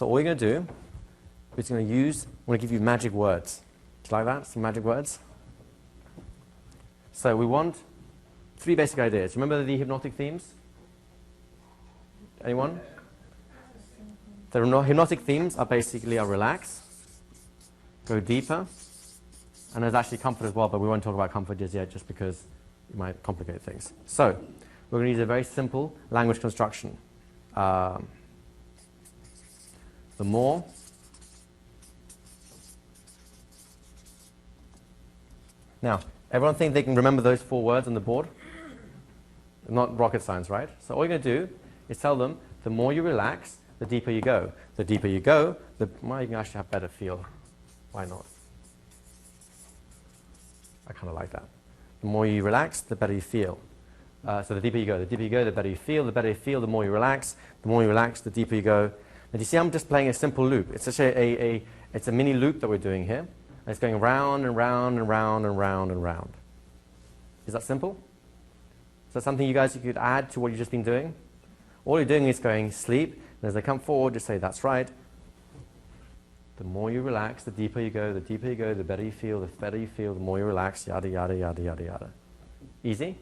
So all you're going to do is I'm going to give you magic words. Do you like that? Some magic words? So we want 3 basic ideas. Remember the hypnotic themes? Anyone? The hypnotic themes are basically relax, go deeper, and there's actually comfort as well, but we won't talk about comfort just yet just because it might complicate things. So we're going to use a very simple language construction. The more now, everyone think they can remember those 4 words on the board? Not rocket science, right? So all you're going to do is tell them, the more you relax, the deeper you go. The deeper you go, the more you can actually have better feel. Why not? I kind of like that. The more you relax, the better you feel. So the deeper you go, the better you feel. The better you feel, the more you relax. The more you relax, the deeper you go. And you see, I'm just playing a simple loop. It's such it's a mini loop that we're doing here. And it's going round and round and round and round and round. Is that simple? Is that something you could add to what you've just been doing? All you're doing is going sleep, and as they come forward, just say, that's right. The more you relax, the deeper you go, the deeper you go, the better you feel, the better you feel, the more you relax, yada, yada, yada, yada, yada. Easy?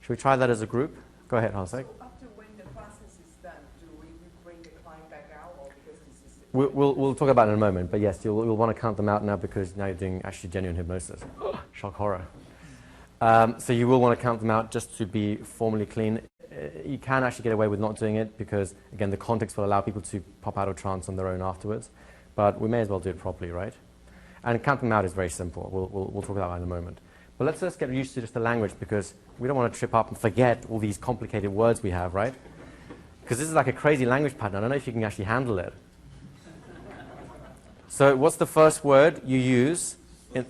Should we try that as a group? Go ahead, Hansek. So after when the process is done, do we bring the client back out, or because this is... We'll talk about it in a moment, but yes, you'll want to count them out now because now you're doing actually genuine hypnosis. Shock horror. So you will want to count them out just to be formally clean. You can actually get away with not doing it because, again, the context will allow people to pop out of trance on their own afterwards. But we may as well do it properly, right? And counting them out is very simple. We'll talk about that in a moment. But let's just get used to just the language because we don't want to trip up and forget all these complicated words we have, right? Because this is like a crazy language pattern. I don't know if you can actually handle it. So what's the first word you use? All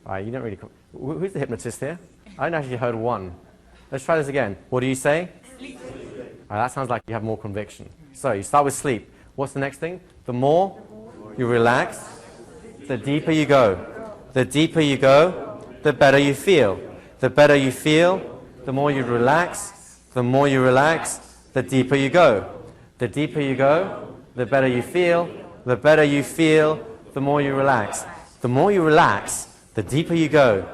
right, you don't really... Who's the hypnotist here? I only actually heard one. Let's try this again. What do you say? Sleep. All right, that sounds like you have more conviction. So you start with sleep. What's the next thing? The more you relax, the deeper you go. The deeper you go, the better you feel. The better you feel, the more you relax. The more you relax, the deeper you go. The deeper you go, the better you feel. The better you feel, the more you relax. The more you relax, the deeper you go.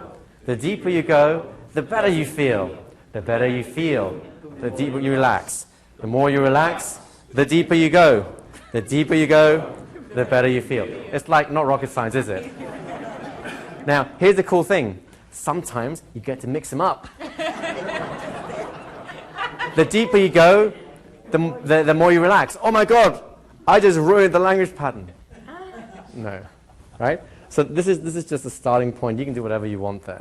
The deeper you go, the better you feel. The better you feel, the deeper you relax. The more you relax, the deeper you go. The deeper you go, the better you feel. It's like not rocket science, is it? Now, here's the cool thing. Sometimes you get to mix them up. The deeper you go, the more you relax. Oh my God, I just ruined the language pattern. No, right? So this is just a starting point. You can do whatever you want there.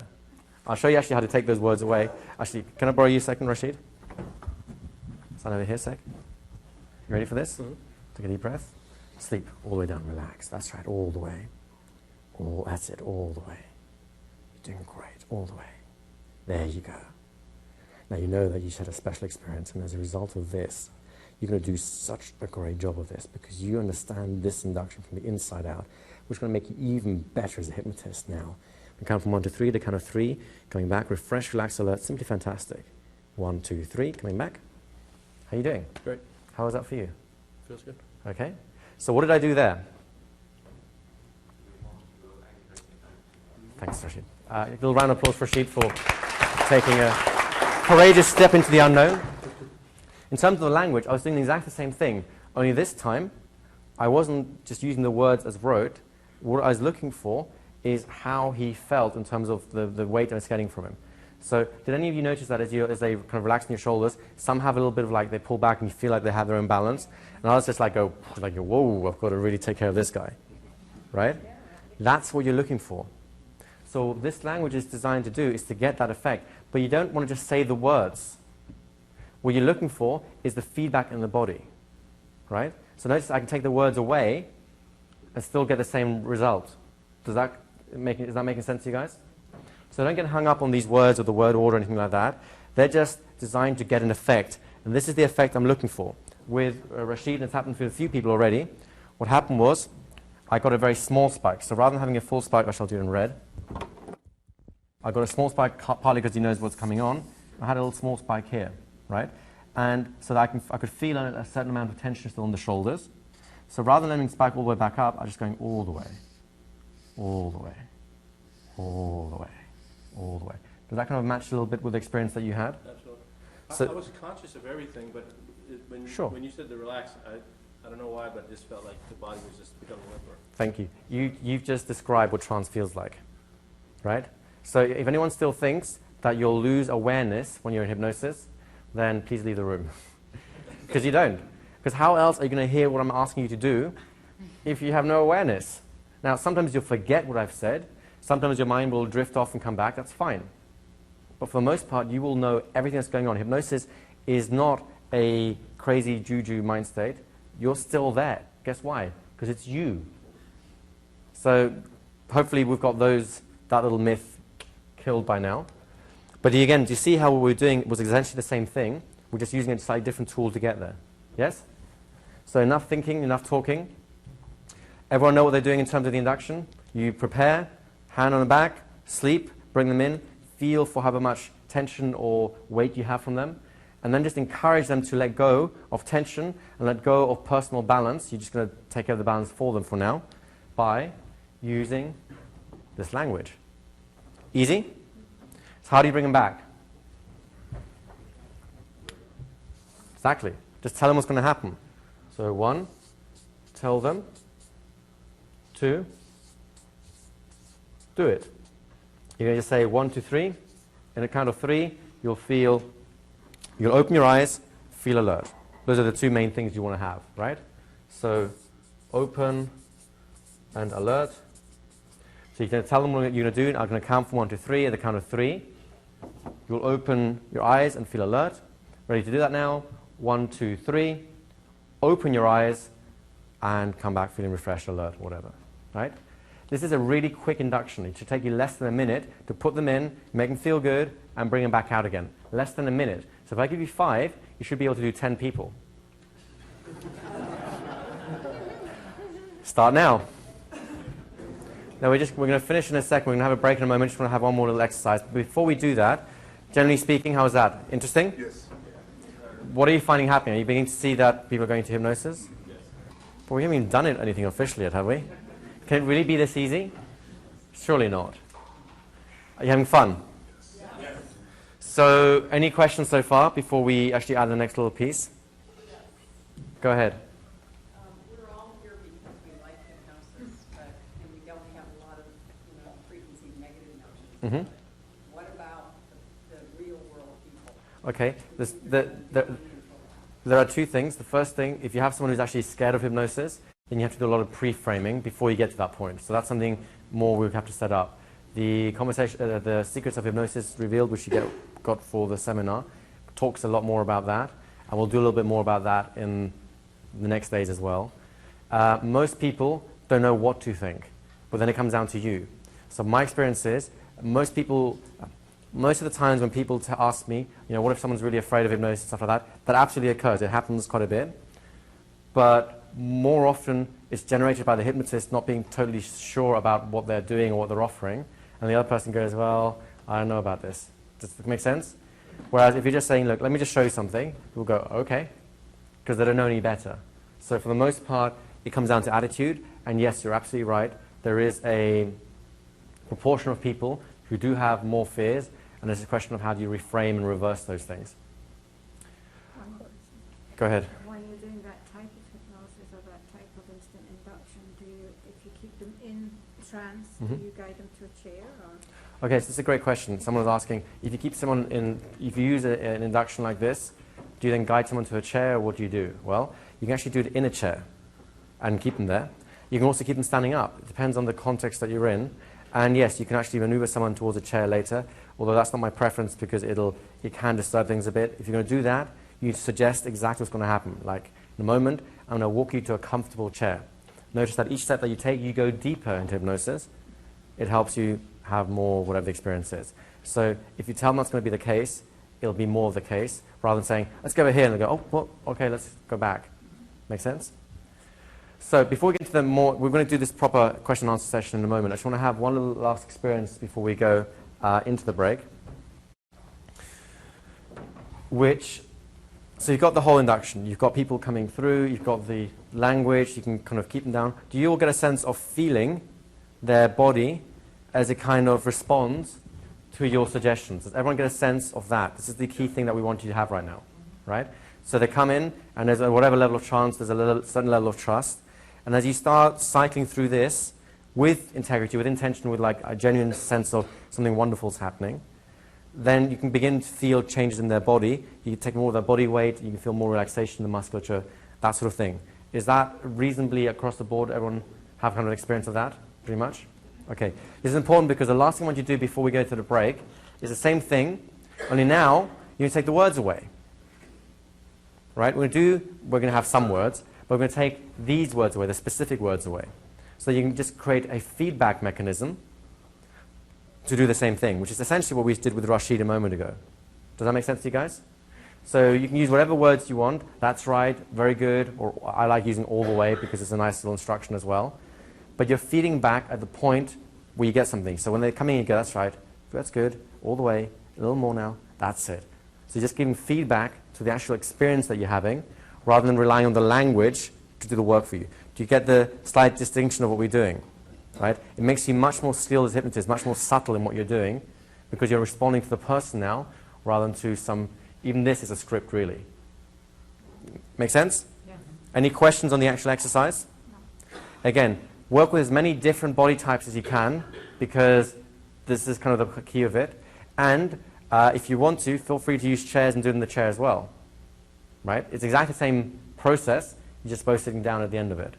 I'll show you actually how to take those words away. Actually, can I borrow you a second, Rashid? Stand over here a sec. You ready for this? Mm-hmm. Take a deep breath. Sleep all the way down. Relax. That's right, all the way. That's it, all the way. You're doing great, all the way. There you go. Now you know that you just had a special experience, and as a result of this, you're going to do such a great job of this because you understand this induction from the inside out, which is going to make you even better as a hypnotist now. We count from 1 to 3, the count of 3, going back, refresh, relax, alert, simply fantastic. 1, 2, 3, coming back. How are you doing? Great. How was that for you? Feels good. Okay. So what did I do there? Thanks, Rashid. A little round of applause for Rashid for taking a courageous step into the unknown. In terms of the language, I was doing exactly the same thing, only this time I wasn't just using the words as wrote. What I was looking for is how he felt in terms of the weight I was getting from him. So did any of you notice that as they kind of relax in your shoulders, some have a little bit of like they pull back and you feel like they have their own balance, and others just like go, whoa, I've got to really take care of this guy, right? That's what you're looking for. So this language is designed to do is to get that effect, but you don't want to just say the words. What you're looking for is the feedback in the body, right? So notice I can take the words away and still get the same result. Is that making sense to you guys? So don't get hung up on these words or the word order or anything like that. They're just designed to get an effect. And this is the effect I'm looking for. With Rashid, and it's happened with a few people already, what happened was I got a very small spike. So rather than having a full spike, I shall do it in red. I got a small spike partly because he knows what's coming on. I had a little small spike here, right? and so that I could feel a certain amount of tension still on the shoulders. So rather than letting me spike all the way back up, I'm just going all the way, all the way, all the way, all the way. Does that kind of match a little bit with the experience that you had? Absolutely. So I was conscious of everything, but when you said to relax, I don't know why, but it just felt like the body was just becoming limper. Thank you. You've just described what trance feels like, right? So if anyone still thinks that you'll lose awareness when you're in hypnosis, then please leave the room. Because you don't. Because how else are you going to hear what I'm asking you to do if you have no awareness? Now, sometimes you'll forget what I've said. Sometimes your mind will drift off and come back. That's fine. But for the most part, you will know everything that's going on. Hypnosis is not a crazy juju mind state. You're still there. Guess why? Because it's you. So hopefully we've got that little myth killed by now. But again, do you see how what we're doing was essentially the same thing? We're just using a slightly different tool to get there. Yes? So enough thinking, enough talking. Everyone know what they're doing in terms of the induction? You prepare, hand on the back, sleep, bring them in, feel for however much tension or weight you have from them, and then just encourage them to let go of tension and let go of personal balance. You're just going to take care of the balance for them for now by using this language. Easy? So how do you bring them back? Exactly. Just tell them what's going to happen. So 1, tell them. 2, do it. You're going to just say 1, 2, 3. In a count of 3, you'll open your eyes, feel alert. Those are the two main things you want to have, right? So open and alert. So you're going to tell them what you're going to do. I'm going to count from 1 to 3. At the count of 3, you'll open your eyes and feel alert. Ready to do that now? 1, 2, 3. Open your eyes and come back feeling refreshed, alert, whatever, right? This is a really quick induction. It should take you less than a minute to put them in, make them feel good, and bring them back out again. Less than a minute. So if I give you 5, you should be able to do 10 people. Start now. Now we're going to finish in a second. We're going to have a break in a moment. Just want to have one more little exercise. But before we do that, generally speaking, how is that? Interesting? Yes. What are you finding happening? Are you beginning to see that people are going to hypnosis? Yes. But we haven't even done anything officially yet, have we? Can it really be this easy? Surely not. Are you having fun? Yes. So, any questions so far before we actually add the next little piece? Go ahead. We're all here because we like hypnosis, and we don't have a lot of, frequency negative notions. What about the real world people? Okay. There are two things. The first thing, if you have someone who's actually scared of hypnosis, then you have to do a lot of pre-framing before you get to that point. So that's something more we would have to set up. The conversation, the Secrets of Hypnosis Revealed, which you got for the seminar, talks a lot more about that, and we'll do a little bit more about that in the next days as well. Most people don't know what to think, but then it comes down to you. So my experience is, most of the times when people ask me, what if someone's really afraid of hypnosis and stuff like that, that absolutely occurs. It happens quite a bit. But more often, it's generated by the hypnotist not being totally sure about what they're doing or what they're offering. And the other person goes, well, I don't know about this. Does that make sense? Whereas if you're just saying, look, let me just show you something, we'll go, okay, because they don't know any better. So for the most part, it comes down to attitude. And yes, you're absolutely right. There is a proportion of people who do have more fears, and it's a question of how do you reframe and reverse those things. Go ahead. When you're doing that type of hypnosis or that type of instant induction, if you keep them in trance, do you guide them to a chair? Or? Okay, so this is a great question. Someone was asking, if you use an induction like this, do you then guide someone to a chair, or what do you do? Well, you can actually do it in a chair and keep them there. You can also keep them standing up. It depends on the context that you're in. And yes, you can actually maneuver someone towards a chair later, although that's not my preference because it can disturb things a bit. If you're going to do that, you suggest exactly what's going to happen. Like, in a moment, I'm going to walk you to a comfortable chair. Notice that each step that you take, you go deeper into hypnosis. It helps you have more whatever the experience is. So if you tell them that's going to be the case, it'll be more of the case, rather than saying, let's go over here, and they go, oh, well, okay, let's go back. Make sense? So before we get into we're going to do this proper question and answer session in a moment. I just want to have one little last experience before we go into the break, which So you've got the whole induction. You've got people coming through. You've got the language. You can kind of keep them down. Do you all get a sense of feeling their body as it kind of responds to your suggestions? Does everyone get a sense of that? This is the key thing that we want you to have right now, right? So they come in, and there's whatever level of trance, there's a certain level of trust. And as you start cycling through this with integrity, with intention, with like a genuine sense of something wonderful is happening, then you can begin to feel changes in their body. You can take more of their body weight. You can feel more relaxation in the musculature, that sort of thing. Is that reasonably across the board? Everyone have kind of an experience of that, pretty much? Okay. This is important because the last thing I want you to do before we go to the break is the same thing, only now you can take the words away. Right? We're going to have some words, but we're going to take these words away, the specific words away. So you can just create a feedback mechanism to do the same thing, which is essentially what we did with Rashid a moment ago. Does that make sense to you guys? So you can use whatever words you want. That's right, very good, or I like using all the way because it's a nice little instruction as well. But you're feeding back at the point where you get something. So when they're coming in, you go, that's right, that's good, all the way, a little more now, that's it. So you're just giving feedback to the actual experience that you're having rather than relying on the language to do the work for you. Do you get the slight distinction of what we're doing? Right? It makes you much more skilled as hypnotists, much more subtle in what you're doing because you're responding to the person now rather than to some, even this is a script really. Make sense? Yeah. Any questions on the actual exercise? No. Again, work with as many different body types as you can because this is kind of the key of it. And if you want to, feel free to use chairs and do it in the chair as well. Right? It's exactly the same process, you're just both sitting down at the end of it.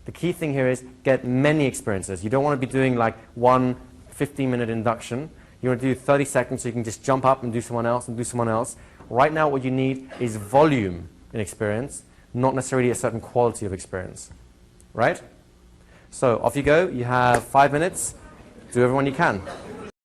The key thing here is get many experiences. You don't want to be doing like one 15-minute induction. You want to do 30 seconds so you can just jump up and do someone else and do someone else. Right now what you need is volume in experience, not necessarily a certain quality of experience. Right? So off you go. You have 5 minutes. Do everyone you can.